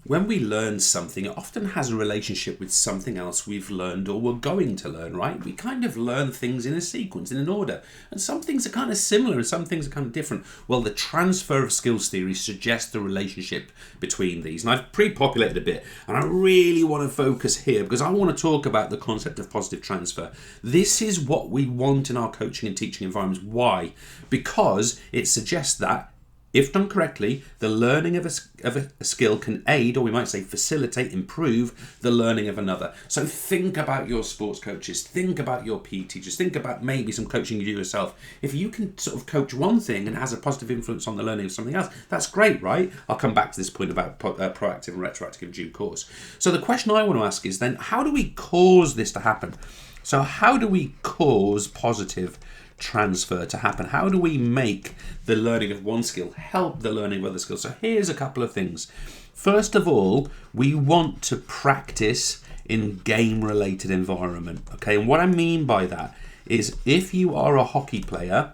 When we learn something, it often has a relationship with something else we've learned or we're going to learn, right? We kind of learn things in a sequence, in an order. And some things are kind of similar and some things are kind of different. Well, the transfer of skills theory suggests the relationship between these. And I've pre-populated a bit, and I really want to focus here because I want to talk about the concept of positive transfer. This is what we want in our coaching and teaching environments. Why? Because it suggests that if done correctly, the learning of a skill can aid, or we might say facilitate, improve the learning of another. So think about your sports coaches, think about your PE teachers, think about maybe some coaching you do yourself. If you can sort of coach one thing and it has a positive influence on the learning of something else, that's great, right? I'll come back to this point about proactive and retroactive in due course. So the question I want to ask is then, how do we cause this to happen? So how do we cause positive transfer to happen? How do we make the learning of one skill help the learning of other skills? So here's a couple of things. First of all, we want to practice in game-related environment. Okay, and what I mean by that is if you are a hockey player,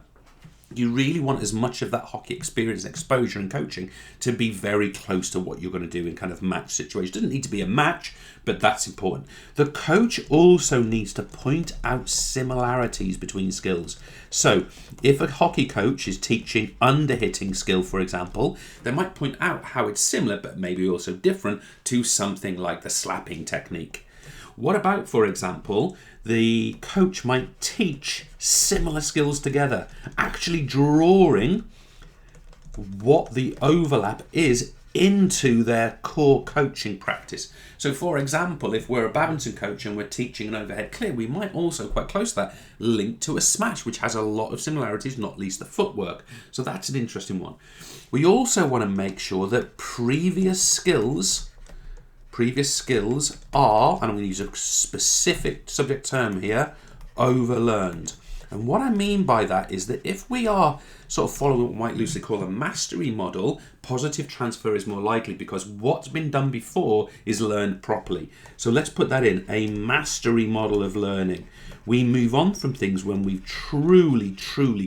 you really want as much of that hockey experience, exposure and coaching to be very close to what you're going to do in kind of match situations. It doesn't need to be a match, but that's important. The coach also needs to point out similarities between skills. So if a hockey coach is teaching under-hitting skill, for example, they might point out how it's similar, but maybe also different to something like the slapping technique. What about, for example, the coach might teach similar skills together, actually drawing what the overlap is into their core coaching practice. So for example, if we're a badminton coach and we're teaching an overhead clear, we might also, quite close to that, link to a smash, which has a lot of similarities, not least the footwork. So that's an interesting one. We also want to make sure that previous skills are, and I'm going to use a specific subject term here, overlearned. And what I mean by that is that if we are sort of following what we might loosely call a mastery model, positive transfer is more likely because what's been done before is learned properly. So let's put that in, a mastery model of learning. We move on from things when we've truly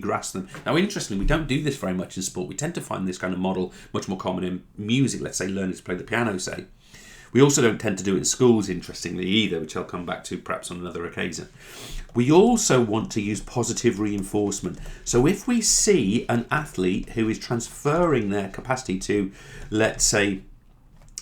grasped them. Now, interestingly, we don't do this very much in sport. We tend to find this kind of model much more common in music, let's say learning to play the piano, say. We also don't tend to do it in schools, interestingly, either, which I'll come back to perhaps on another occasion. We also want to use positive reinforcement. So if we see an athlete who is transferring their capacity to, let's say,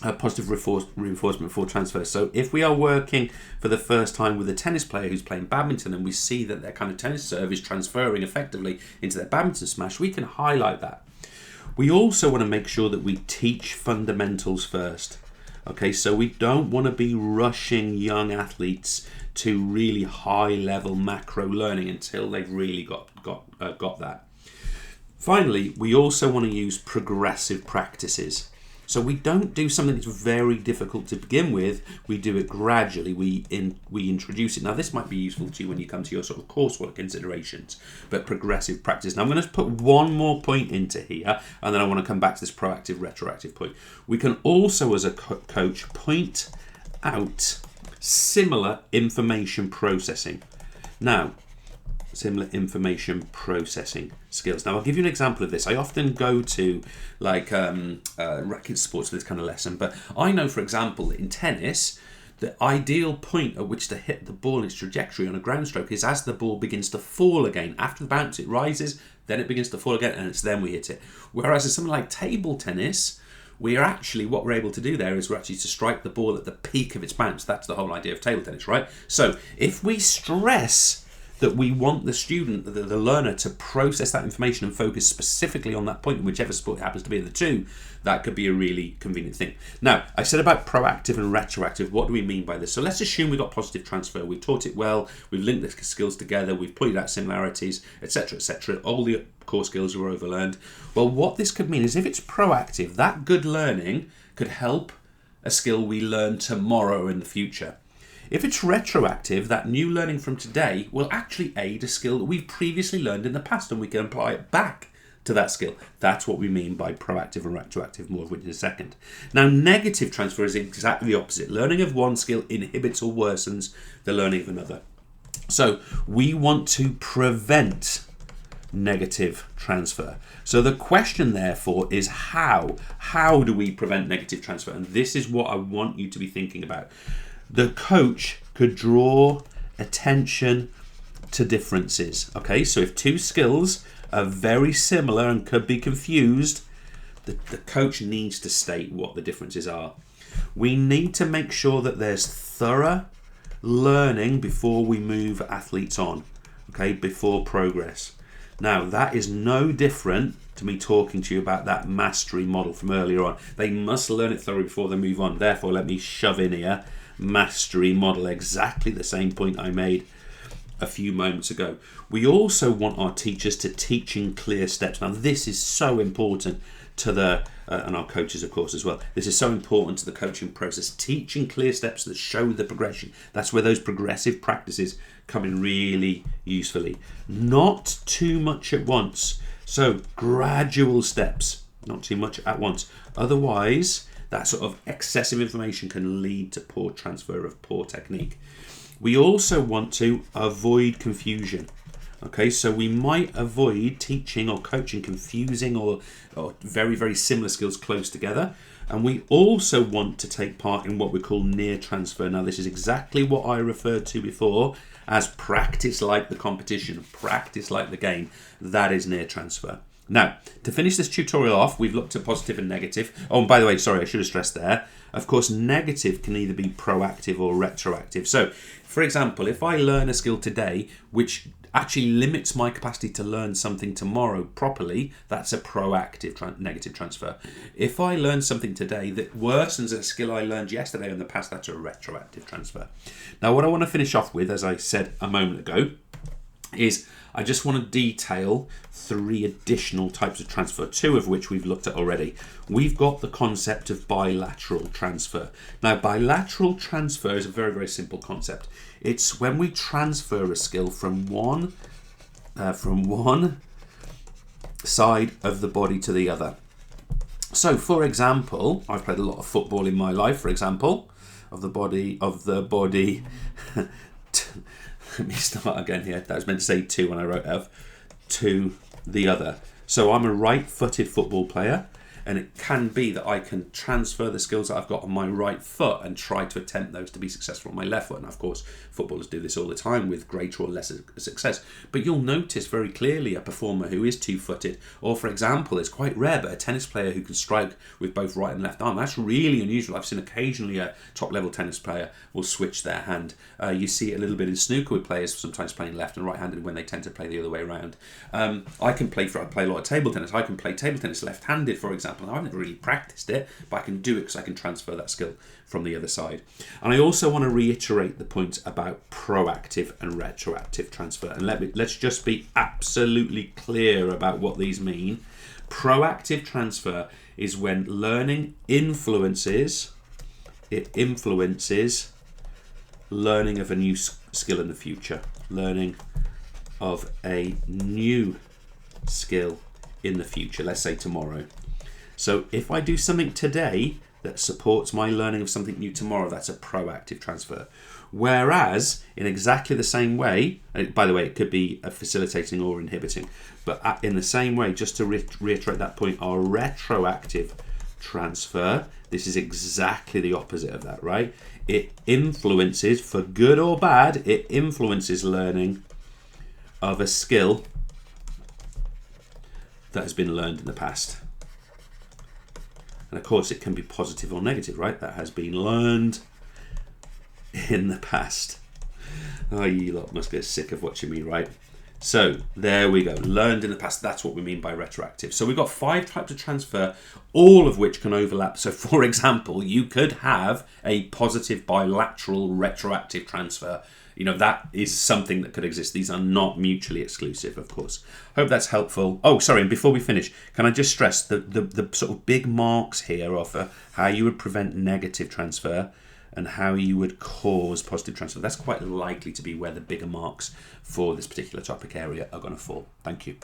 a positive reinforcement for transfer. So if we are working for the first time with a tennis player who's playing badminton and we see that their kind of tennis serve is transferring effectively into their badminton smash, we can highlight that. We also want to make sure that we teach fundamentals first. Okay, so we don't want to be rushing young athletes to really high-level macro learning until they've really got that. Finally, we also want to use progressive practices. So we don't do something that's very difficult to begin with. We do it gradually. We introduce it. Now, this might be useful to you when you come to your sort of coursework considerations, but progressive practice. Now, I'm going to put one more point into here, and then I want to come back to this proactive, retroactive point. We can also, as a coach, point out similar information processing. Now, similar information processing skills. Now, I'll give you an example of this. I often go to racket sports for this kind of lesson, but I know, for example, that in tennis, the ideal point at which to hit the ball in its trajectory on a ground stroke is as the ball begins to fall again. After the bounce, it rises, then it begins to fall again, and it's then we hit it. Whereas in something like table tennis, what we're able to do there is we're actually to strike the ball at the peak of its bounce. That's the whole idea of table tennis, right? So if we stress that we want the student, the learner, to process that information and focus specifically on that point in whichever sport it happens to be of the two, that could be a really convenient thing. Now, I said about proactive and retroactive. What do we mean by this? So let's assume we've got positive transfer. We've taught it well. We've linked the skills together. We've pointed out similarities, etc., etc. All the core skills are overlearned. Well, what this could mean is if it's proactive, that good learning could help a skill we learn tomorrow in the future. If it's retroactive, that new learning from today will actually aid a skill that we've previously learned in the past, and we can apply it back to that skill. That's what we mean by proactive and retroactive, more of which in a second. Now, negative transfer is exactly the opposite. Learning of one skill inhibits or worsens the learning of another. So we want to prevent negative transfer. So the question therefore is how? How do we prevent negative transfer? And this is what I want you to be thinking about. The coach could draw attention to differences. Okay, so if two skills are very similar and could be confused, the coach needs to state what the differences are. We need to make sure that there's thorough learning before we move athletes on, okay, before progress. Now, that is no different to me talking to you about that mastery model from earlier on. They must learn it thoroughly before they move on. Therefore, let me shove in here, mastery model, exactly the same point I made a few moments ago. We also want our teachers to teach in clear steps. Now, this is so important to the and our coaches, of course, as well. This is so important to the coaching process. Teaching clear steps that show the progression. That's where those progressive practices come in really usefully. Not too much at once. So gradual steps, not too much at once. Otherwise, that sort of excessive information can lead to poor transfer of poor technique. We also want to avoid confusion. Okay, so we might avoid teaching or coaching confusing or very, very similar skills close together. And we also want to take part in what we call near transfer. Now, this is exactly what I referred to before as practice like the competition, practice like the game. That is near transfer. Now, to finish this tutorial off, we've looked at positive and negative. Oh, and by the way, sorry, I should have stressed there. Of course, negative can either be proactive or retroactive. So, for example, if I learn a skill today, which actually limits my capacity to learn something tomorrow properly, that's a proactive negative transfer. If I learn something today that worsens a skill I learned yesterday in the past, that's a retroactive transfer. Now, what I want to finish off with, as I said a moment ago, is I just want to detail 3 additional types of transfer, 2 of which we've looked at already. We've got the concept of bilateral transfer. Now, bilateral transfer is a very, very simple concept. It's when we transfer a skill from one side of the body to the other. So, for example, I've played a lot of football in my life, for example, of the body. Let me start again here. That was meant to say to when I wrote of to the other. So I'm a right-footed football player, and it can be that I can transfer the skills that I've got on my right foot and try to attempt those to be successful on my left foot. And of course, footballers do this all the time with greater or lesser success. But you'll notice very clearly a performer who is two-footed, or for example, it's quite rare, but a tennis player who can strike with both right and left arm. That's really unusual. I've seen occasionally a top-level tennis player will switch their hand. You see it a little bit in snooker with players sometimes playing left and right-handed when they tend to play the other way around. I play a lot of table tennis. I can play table tennis left-handed, for example. Now, I've never really practiced it, but I can do it because I can transfer that skill from the other side. And I also want to reiterate the point about proactive and retroactive transfer. And let's just be absolutely clear about what these mean. Proactive transfer is when learning influences learning of a new skill in the future. Learning of a new skill in the future, let's say tomorrow. So if I do something today that supports my learning of something new tomorrow, that's a proactive transfer. Whereas, in exactly the same way, by the way, it could be facilitating or inhibiting, but in the same way, just to reiterate that point, our retroactive transfer, this is exactly the opposite of that, right? It influences, for good or bad, it influences learning of a skill that has been learned in the past. And of course, it can be positive or negative, right? That has been learned in the past. Oh, you lot must get sick of watching me, right? So there we go. Learned in the past. That's what we mean by retroactive. So we've got 5 types of transfer, all of which can overlap. So for example, you could have a positive bilateral retroactive transfer. You know, that is something that could exist. These are not mutually exclusive, of course. Hope that's helpful. Oh, sorry, and before we finish, can I just stress the sort of big marks here of how you would prevent negative transfer and how you would cause positive transfer. That's quite likely to be where the bigger marks for this particular topic area are going to fall. Thank you.